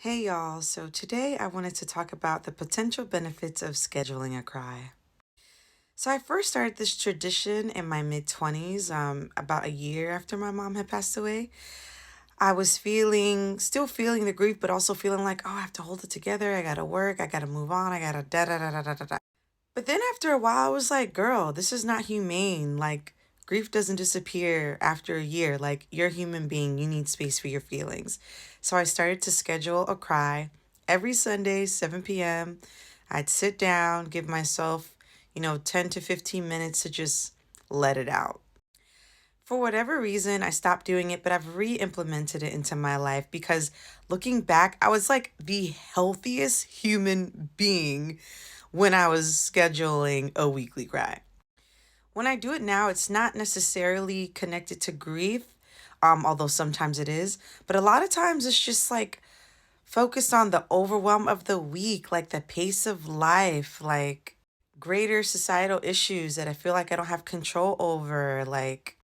Hey y'all, so today I wanted to talk about the potential benefits of scheduling a cry. So I first started this tradition in my mid 20s, about a year after my mom had passed away. I was still feeling the grief, but also feeling like, oh, I have to hold it together. I gotta work, I gotta move on, I gotta da da da da da da da. But then after a while, I was like, girl, this is not humane. Like, grief doesn't disappear after a year. Like, you're a human being, you need space for your feelings. So I started to schedule a cry every Sunday, 7 p.m. I'd sit down, give myself, 10 to 15 minutes to just let it out. For whatever reason, I stopped doing it, but I've re implemented it into my life because looking back, I was like the healthiest human being when I was scheduling a weekly cry. When I do it now, it's not necessarily connected to grief, although sometimes it is, but a lot of times it's just like focused on the overwhelm of the week, like the pace of life, like greater societal issues that I feel like I don't have control over, like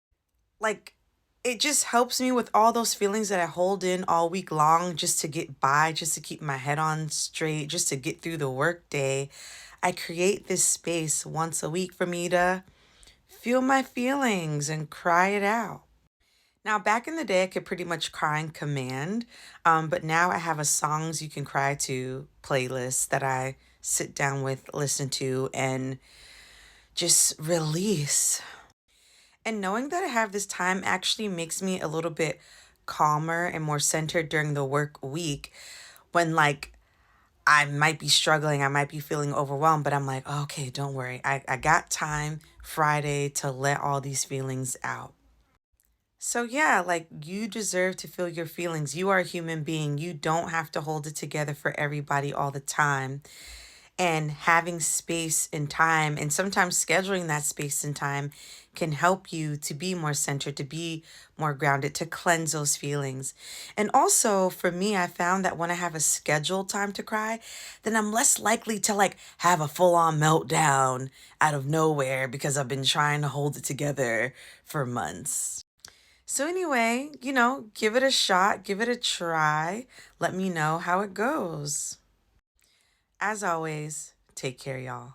it just helps me with all those feelings that I hold in all week long just to get by, just to keep my head on straight, just to get through the workday. I create this space once a week for me to feel my feelings and cry it out. Now, back in the day, I could pretty much cry in command, but now I have a songs you can cry to playlist that I sit down with, listen to, and just release. And knowing that I have this time actually makes me a little bit calmer and more centered during the work week when, like, I might be struggling, I might be feeling overwhelmed, but I'm like, "Oh, okay, don't worry. I got time Friday to let all these feelings out." So, yeah, like you deserve to feel your feelings. You are a human being. You don't have to hold it together for everybody all the time. And having space and time, and sometimes scheduling that space and time can help you to be more centered, to be more grounded, to cleanse those feelings. And also for me, I found that when I have a scheduled time to cry, then I'm less likely to like have a full on meltdown out of nowhere because I've been trying to hold it together for months. So, anyway, give it a shot, give it a try. Let me know how it goes. As always, take care, y'all.